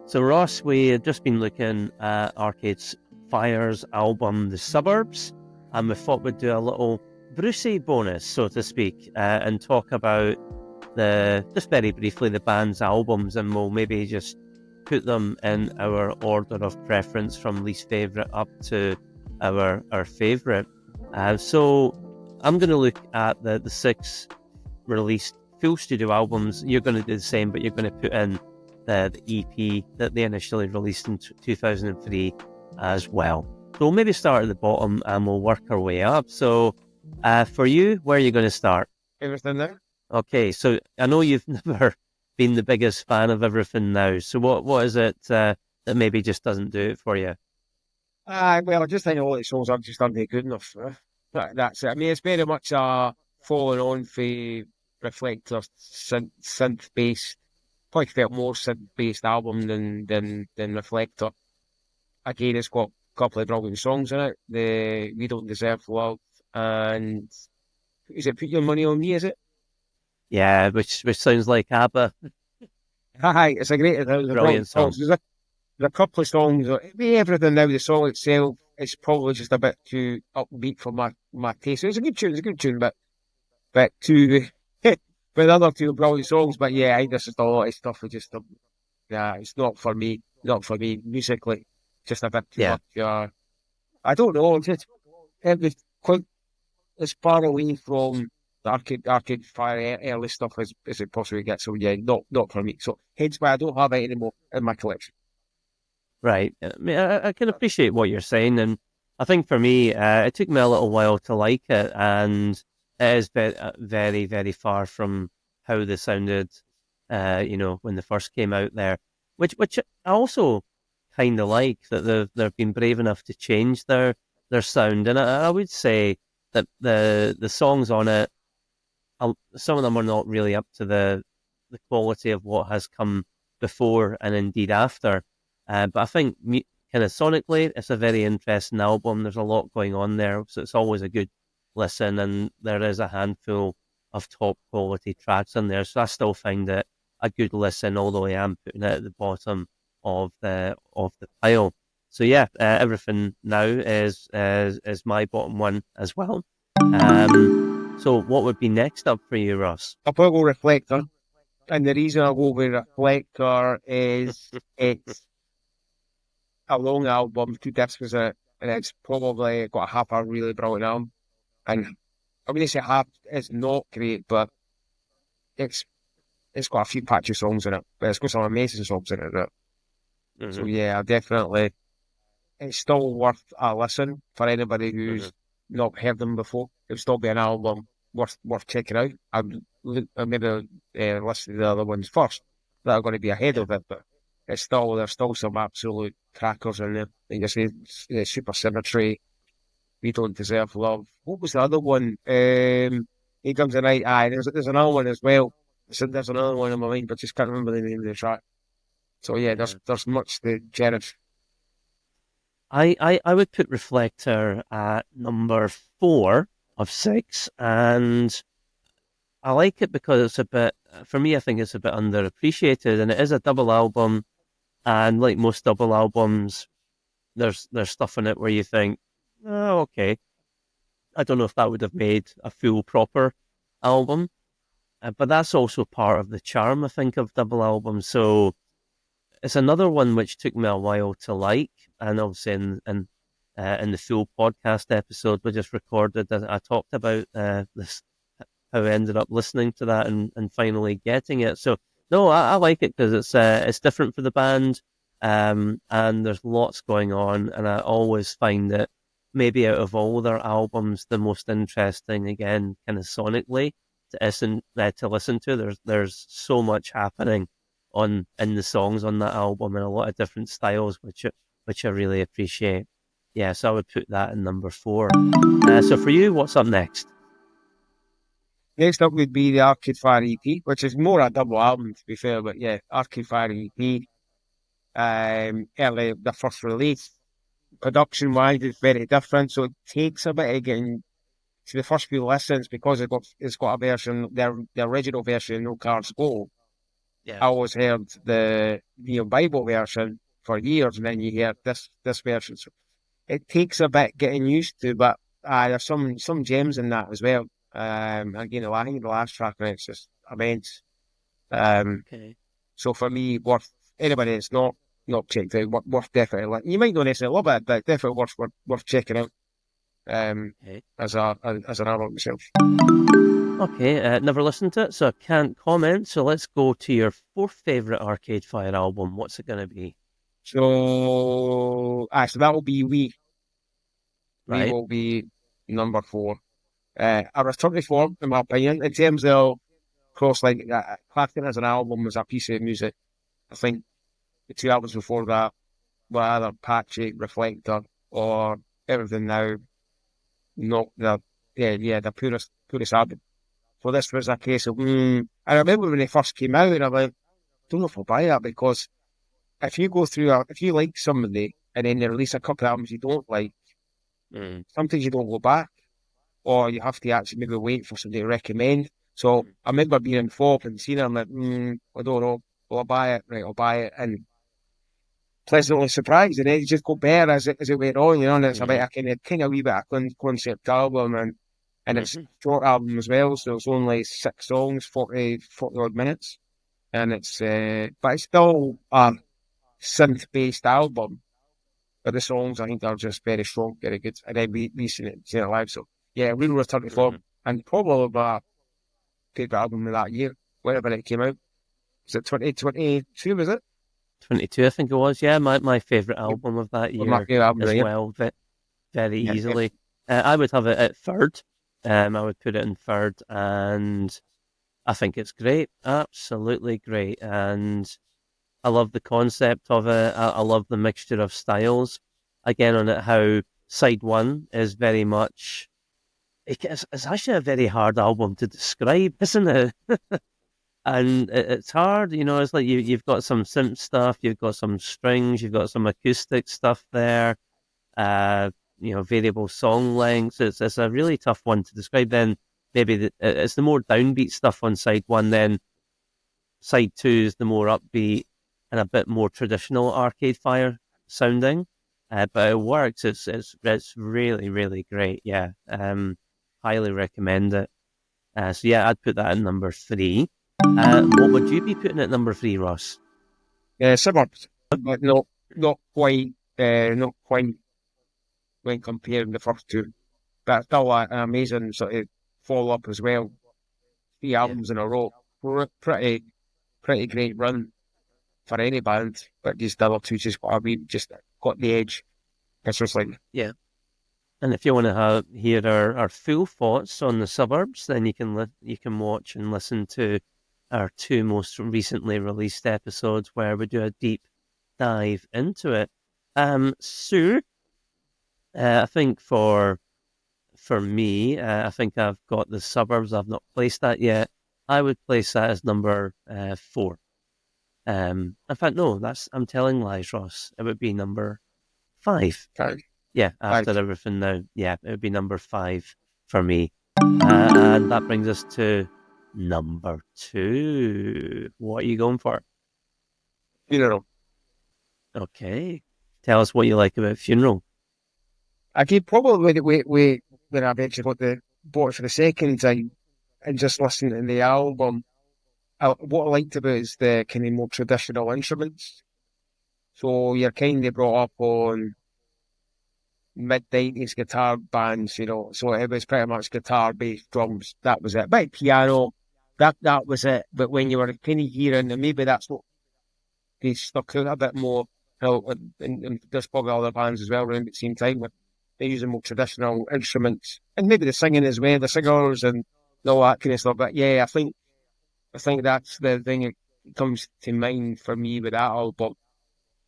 So Ross, we had just been looking at Arcade Fire's album, The Suburbs, and we thought we'd do a little Brucey bonus, so to speak, and talk about just very briefly, the band's albums, and we'll maybe just put them in our order of preference from least favourite up to our favourite. So I'm going to look at the six released full studio albums. You're going to do the same, but you're going to put in the EP that they initially released in 2003 as well. So we'll maybe start at the bottom and we'll work our way up. So for you, where are you going to start? Everything there. Okay, so I know you've never been the biggest fan of Everything Now. So what is it that maybe just doesn't do it for you? Well, I just think all the songs are just aren't good enough. That's it. I mean, it's very much following on for Reflector synth-based. Probably felt more synth-based album than Reflector. Again, it's got a couple of brilliant songs in it. The We Don't Deserve Love and is it Put Your Money on Me? Is it? Yeah, which sounds like ABBA. Hi, it's a great, Brilliant song. There's a couple of songs. Everything Now, the song itself, it's probably just a bit too upbeat for my taste. It's a good tune, but too. But the other two are brilliant songs. But yeah, I think this is a lot of stuff. It's not for me. Not for me musically. Just a bit too much. I don't know. It was quite as far away from the Arcade Fire early stuff as it possibly gets. So yeah, not for me. So hence why I don't have it anymore in my collection. Right. I mean, I can appreciate what you're saying, and I think for me, it took me a little while to like it, and it is very, very far from how they sounded, when they first came out there. Which I also kind of like that they've been brave enough to change their sound, and I would say that the songs on it, some of them are not really up to the quality of what has come before and indeed after. But I think kind of sonically, it's a very interesting album. There's a lot going on there, so it's always a good listen, and there is a handful of top quality tracks in there. So I still find it a good listen, although I am putting it at the bottom of the pile. So yeah, Everything Now is my bottom one as well. So what would be next up for you, Ross? I'll probably go Reflector, and the reason I'll go with Reflector is it's a long album, 2 discs was it, and it's probably got a half a really brilliant album. And I mean, say half is not great, but it's got a few patchy songs in it, but it's got some amazing songs in it. Mm-hmm. So yeah, definitely, it's still worth a listen for anybody who's not heard them before. It'll still be an album worth checking out. I'm maybe listen to the other ones first that are going to be ahead of it, but there's still some absolute crackers in there. Like I say, Super Symmetry, We Don't Deserve Love. What was the other one? He Comes the Night. There's another one as well. There's another one in my mind, but just can't remember the name of the track. So yeah, there's much to cherish. I would put Reflector at number 4 of 6, and I like it because it's a bit, for me, I think it's a bit underappreciated, and it is a double album, and like most double albums, there's stuff in it where you think, oh, okay, I don't know if that would have made a full proper album, but that's also part of the charm, I think, of double albums. So it's another one which took me a while to like, and obviously in the full podcast episode we just recorded, I talked about this, how I ended up listening to that and finally getting it. So no, I like it because it's different for the band, and there's lots going on, and I always find it maybe out of all their albums the most interesting, again, kind of sonically to listen to. There's so much happening in the songs on that album, and a lot of different styles which I really appreciate. Yeah, so I would put that in number 4. So for you, what's up next? Next up would be the Arcade Fire EP, which is more a double album to be fair, but yeah, Arcade Fire EP. Early the first release, production wise, it's very different, so it takes a bit of getting to the first few listens because it's got a version, the original version, No Cars Go. Yeah. I always heard the Bible version for years, and then you hear this version. So it takes a bit getting used to, but there's some gems in that as well. And I think the last track on it's just immense. Um, Okay. so for me, worth anybody that's not checked out, worth definitely. Like, you might not necessarily love it, but definitely worth checking out. Okay. As as an album myself. Okay. Never listened to it, so I can't comment. So let's go to your fourth favorite Arcade Fire album. What's it going to be? So that will be We. We Right. will be number four. A return to form, in my opinion, in terms of cross like Clacking as an album was a piece of music. I think the two albums before that were either Patchy, Reflector, or Everything Now. Not the the purest album. So this was a case of I remember when they first came out, and I'm like, don't know if I'll buy that because if you go through if you like somebody and then they release a couple of albums you don't like, Mm. sometimes you don't go back, or you have to actually maybe wait for somebody to recommend. So Mm. I remember being in FOB and seeing it, I'm like, I don't know, will I buy it? Right, I'll buy it. And pleasantly surprised, and then it just got better as it went on, and it's about Mm. a kind of wee bit of concept album, and it's a Mhm. short album as well, so it's only 6 songs, 40 odd minutes, and but it's still a synth-based album, but the songs I think are just very strong, very good, and then we seen it live, so yeah, Real Return to Form, Mhm. and probably my favourite album of that year, whenever it came out. Was it 2022, was it? 22, I think it was. Yeah, my favorite album of that Was my year favourite album of the as year. well. Very Yeah, easily. I would have it at third. I would put it in third, and I think it's great, absolutely great, and I love the concept of it. I love the mixture of styles. Again, on it, how side one is very much. It's actually a very hard album to describe, isn't it? And it's hard, it's like you've got some synth stuff, you've got some strings, you've got some acoustic stuff there, uh, variable song lengths. It's a really tough one to describe. Then maybe it's the more downbeat stuff on side one. Then side two is the more upbeat and a bit more traditional Arcade Fire sounding. But it works. It's really really great. Yeah, highly recommend it. So yeah, I'd put that at number three. What would you be putting at number three, Ross? Suburbs, but not quite when comparing the first two. But still an amazing sort of follow up as well. Three Yeah, albums in a row. Pretty great run for any band, but these other two just just got the edge. It's just like, yeah. And if you want to hear our full thoughts on the suburbs, then you can watch and listen to our two most recently released episodes where we do a deep dive into it. So I think for me, I think I've got the suburbs. I've not placed that yet. I would place that as number four. In fact, no, I'm telling lies, Ross. It would be number five. kind Yeah, of, after everything now. Yeah, it would be number five for me. And that brings us to number two. What are you going for? you know, Okay. Tell us what you like about Funeral. I could probably wait when I've actually bought it for the second time and just listening to the album. What I liked about it is the kind of more traditional instruments. So you're kind of brought up on mid-90s guitar bands, so it was pretty much guitar, bass, drums, that was it. Bit piano, that was it. But when you were kind of hearing, and maybe that's what they stuck out a bit more, and there's probably other bands as well around at the same time, but they're using more traditional instruments, and maybe the singing as well, the singers and all that kind of stuff. But yeah, I think that's the thing that comes to mind for me with that album.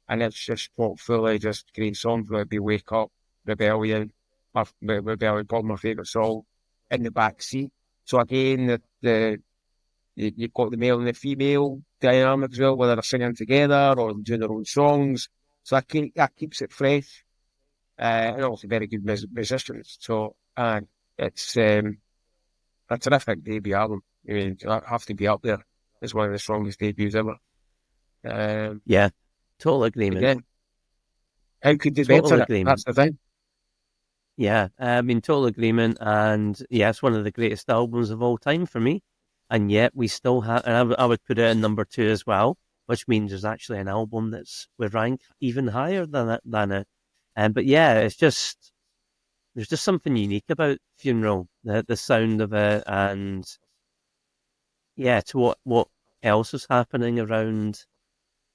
And it's just fully just great songs, whether it be Wake Up, Rebellion, Rebellion, probably my favourite song, In the Back Seat. So again, you've got the male and the female dynamic as well, whether they're singing together or doing their own songs. So that keeps it fresh, and also very good musicians. So, it's a terrific debut album. I mean, I have to be up there. is one of the strongest debuts ever. Yeah, total agreement. Again, how could they Total better it? agreement. That's the thing. Yeah, I mean, total agreement. And yeah, it's one of the greatest albums of all time for me. And yet we still have, and I would put it in number two as well, which means there's actually an album that's would rank even higher than it. But yeah, it's just there's just something unique about Funeral, the sound of it, and yeah, to what else is happening around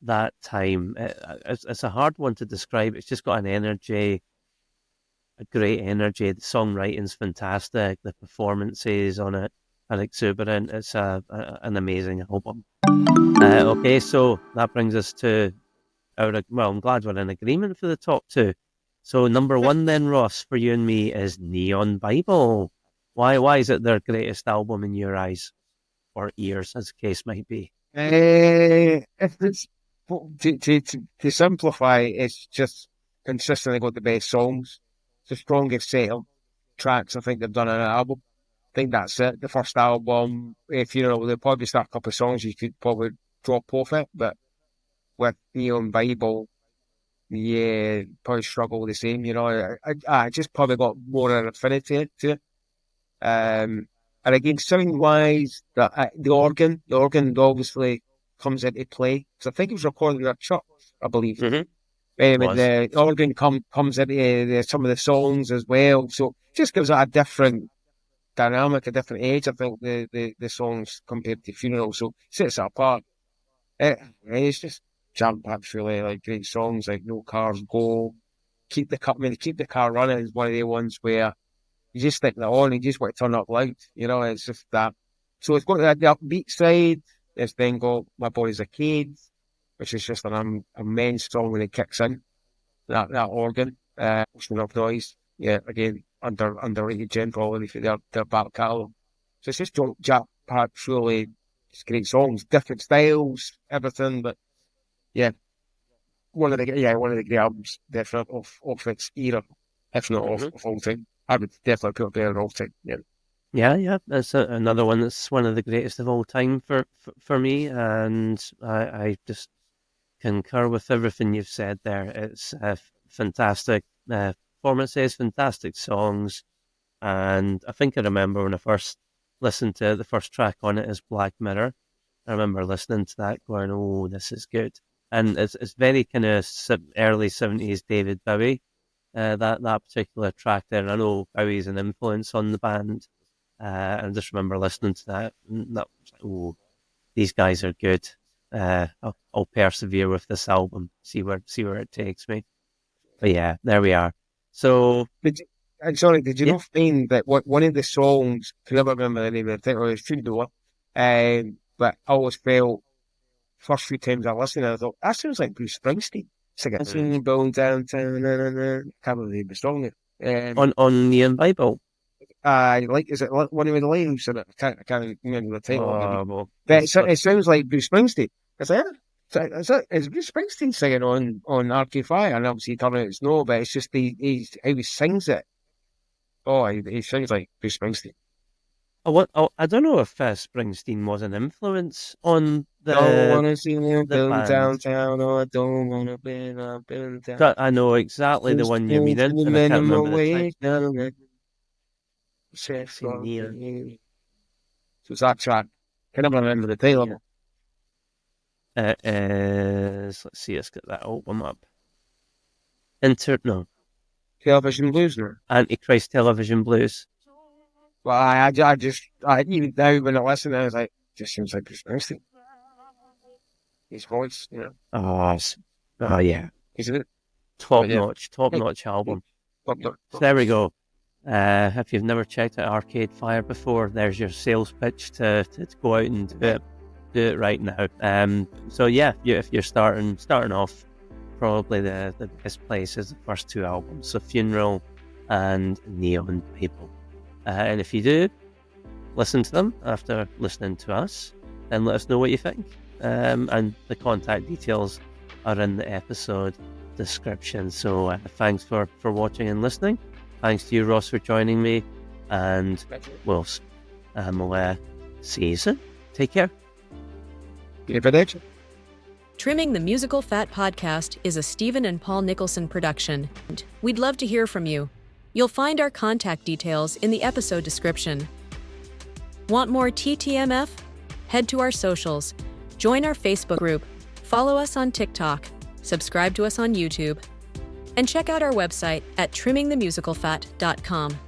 that time. It's a hard one to describe. It's just got an energy, a great energy. The songwriting's fantastic. The performances on it are exuberant. It's an amazing album. Okay, so that brings us to well, I'm glad we're in agreement for the top two. So number one then, Ross, for you and me is Neon Bible. Why is it their greatest album in your eyes or ears, as the case might be? If it's to simplify, it's just consistently got the best songs, the strongest set of tracks I think they've done on an album. I think that's it. The first album, if they probably start a couple of songs, you could probably drop off it, but with Neon Bible, yeah, probably struggle the same. I just probably got more an affinity to it. And again, sound wise, the organ obviously comes into play. So I think it was recorded in a church, I believe. Mm-hmm. When Was. the organ comes into some of the songs as well. So it just gives it a different dynamic, a different age, I think, the songs compared to Funeral. So it sets it apart. It's just jam-packed, really, like great songs like No Cars Go, Keep the Car Running is one of the ones where you just stick that on and you just want to turn up loud. It's just that. So it's got the upbeat side. It's then got My Body's a Cage, which is just an immense song when it kicks in, that organ. Ocean of Noise. Yeah, again, underrated gem probably for their back catalogue. So it's just Jack Pat, surely it's great songs, different styles, everything, but yeah, one of the great albums definitely of its era, if not of all time. I would definitely put it there in all time. Yeah. Yeah. That's another one that's one of the greatest of all time for me, and I just concur with everything you've said there. It's fantastic performances, fantastic songs, and I think I remember when I first listened to it, the first track on it is Black Mirror. I remember listening to that, going, "Oh, this is good," and it's very kind of early '70s David Bowie. That particular track there. I know Bowie's an influence on the band. I just remember listening to that. And that was like, oh, these guys are good. I'll persevere with this album. See where it takes me. But yeah, there we are. So Did you yeah. not find that one of the songs, I can never remember the name of the title, it's Funeral, but I always felt, first few times I listened, I thought, that sounds like Bruce Springsteen. It's like a singing bone downtown, na, na, na. Can't believe the song there. On Neon Bible. Is it one of the lines in it? I can't remember the title of it. Well, But it sounds like Bruce Springsteen. It's like, is Bruce Springsteen singing on Arcade Fire? And obviously, turn out it's no, but it's just how he sings it. Oh, he sounds like Bruce Springsteen. I don't know if Springsteen was an influence on Don't wanna see him the building band. downtown, or I don't wanna be building down. I know exactly the Just one you're in meaning, the and I can't minimum remember the title. wage, down there. Sexy Neon. So it's that track. Can never remember the title. Neon. It is. Let's see. Let's get that album up. No, Television Blues now. Antichrist Television Blues. Well, even now when I listen, I was like, just seems like Bruce Springsteen. His voice, Oh, yeah. Isn't it? Top Yeah. notch album. So there we go. If you've never checked out Arcade Fire before, there's your sales pitch to go out and do it right now. So yeah, if you're starting off, probably the best place is the first two albums, so Funeral and Neon People. And if you do listen to them after listening to us, then let us know what you think. And the contact details are in the episode description. So thanks for watching and listening. Thanks to you, Ross, for joining me, and we'll see you soon. Take care. Evidence? Trimming the Musical Fat podcast is a Stephen and Paul Nicholson production. We'd love to hear from you. You'll find our contact details in the episode description. Want more TTMF? Head to our socials, join our Facebook group, follow us on TikTok, subscribe to us on YouTube, and check out our website at trimmingthemusicalfat.com.